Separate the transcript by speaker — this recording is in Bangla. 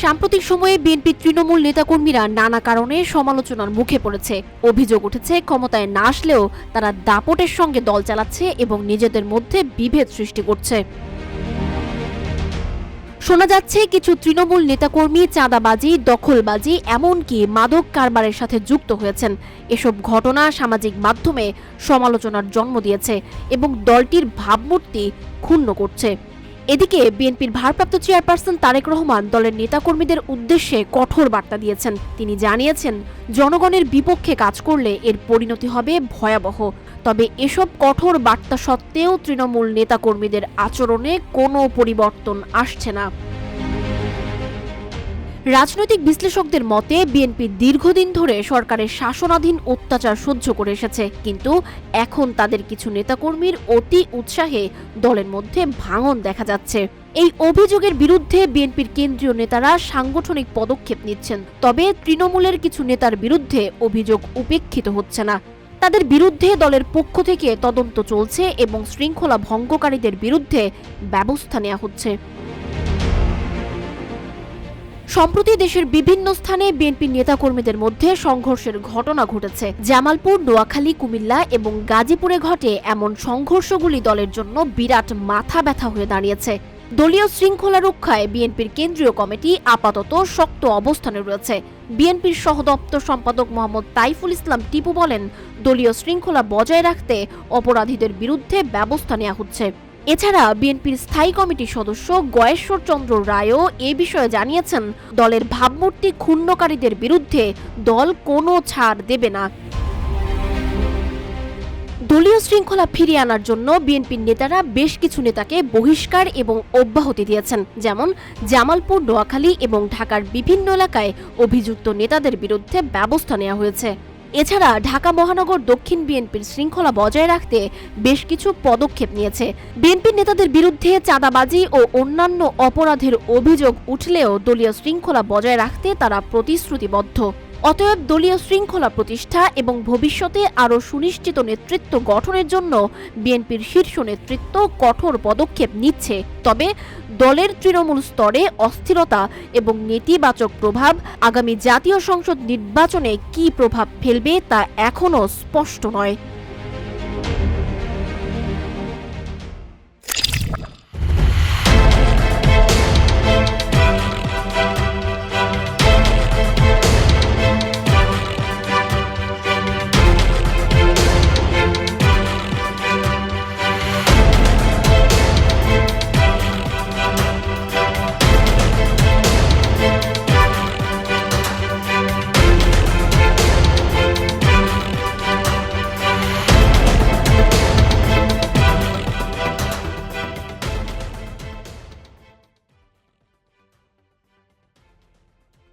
Speaker 1: সাম্প্রতিক সময়ে বিএনপি তৃণমূল নেতাকর্মীরা নানা কারণে সমালোচনার মুখে পড়েছে। অভিযোগ উঠেছে ক্ষমতায় না আসলেও তারা দাপটের সঙ্গে দল চালাচ্ছে এবং নিজেদের মধ্যে বিভেদ সৃষ্টি করছে। শোনা যাচ্ছে কিছু তৃণমূল নেতাকর্মী চাঁদাবাজি, দখলবাজি, এমনকি মাদক কারবারের সাথে যুক্ত হয়েছেন। এসব ঘটনা সামাজিক মাধ্যমে সমালোচনার জন্ম দিয়েছে এবং দলটির ভাবমূর্তি ক্ষুণ্ণ করছে। এদিকে বিএনপির ভারপ্রাপ্ত চেয়ারপারসন তারেক রহমান দলের নেতাকর্মীদের উদ্দেশ্যে কঠোর বার্তা দিয়েছেন। তিনি জানিয়েছেন, জনগণের বিপক্ষে কাজ করলে এর পরিণতি হবে ভয়াবহ। তবে এসব কঠোর বার্তা সত্ত্বেও তৃণমূল নেতাকর্মীদের আচরণে কোনো পরিবর্তন আসছে না। রাজনৈতিক বিশ্লেষকদের মতে বিএনপি দীর্ঘদিন ধরে সরকারের শাসনাধীন অত্যাচার সহ্য করে এসেছে, কিন্তু এখন তাদের কিছু নেতাকর্মীর অতি উৎসাহে দলের মধ্যে ভাঙন দেখা যাচ্ছে। এই অভিযোগের বিরুদ্ধে বিএনপির কেন্দ্রীয় নেতারা সাংগঠনিক পদক্ষেপ নিচ্ছেন, তবে তৃণমূলের কিছু নেতার বিরুদ্ধে অভিযোগ উপেক্ষিত হচ্ছে না। তাদের বিরুদ্ধে দলের পক্ষ থেকে তদন্ত চলছে এবং শৃঙ্খলা ভঙ্গকারীদের বিরুদ্ধে ব্যবস্থা নেওয়া হচ্ছে। সম্প্রতি দেশের বিভিন্ন স্থানে বিএনপি নেতাকর্মীদের মধ্যে সংঘর্ষের ঘটনা ঘটেছে। জামালপুর, নোয়াখালী, কুমিল্লা এবং গাজীপুরে ঘটে এমন সংঘর্ষগুলি দলের জন্য বিরাট মাথা ব্যথা হয়ে দাঁড়িয়েছে। দলীয় শৃঙ্খলা রক্ষায় বিএনপির কেন্দ্রীয় কমিটি আপাতত শক্ত অবস্থানে রয়েছে। বিএনপির সহদপ্তর সম্পাদক মোহাম্মদ তাইফুল ইসলাম টিপু বলেন, দলীয় শৃঙ্খলা বজায় রাখতে অপরাধীদের বিরুদ্ধে ব্যবস্থা নেওয়া হচ্ছে। এছাড়া বিএনপির স্থায়ী কমিটির সদস্য গয়েশ্বর চন্দ্র রায়ও এ বিষয়ে জানিয়েছেন, দলের ভাবমূর্তি ক্ষুণ্ণকারীদের বিরুদ্ধে দল কোনো ছাড় দেবে না। দলীয় শৃঙ্খলা ফিরিয়ে আনার জন্য বিএনপির নেতারা বেশ কিছু নেতাকে বহিষ্কার এবং অব্যাহতি দিয়েছেন। যেমন জামালপুর, নোয়াখালী এবং ঢাকার বিভিন্ন এলাকায় অভিযুক্ত নেতাদের বিরুদ্ধে ব্যবস্থা নেওয়া হয়েছে। এছাড়া ঢাকা মহানগর দক্ষিণ বিএনপির শৃঙ্খলা বজায় রাখতে বেশ কিছু পদক্ষেপ নিয়েছে। বিএনপির নেতাদের বিরুদ্ধে চাঁদাবাজি ও অন্যান্য অপরাধের অভিযোগ উঠলেও দলীয় শৃঙ্খলা বজায় রাখতে তারা প্রতিশ্রুতিবদ্ধ। অতএব দলীয় শৃঙ্খলা প্রতিষ্ঠা এবং ভবিষ্যতে আরও সুনিশ্চিত নেতৃত্ব গঠনের জন্য বিএনপির শীর্ষ নেতৃত্ব কঠোর পদক্ষেপ নিচ্ছে। তবে দলের তৃণমূল স্তরে অস্থিরতা এবং নেতিবাচক প্রভাব আগামী জাতীয় সংসদ নির্বাচনে কী প্রভাব ফেলবে তা এখনও স্পষ্ট নয়।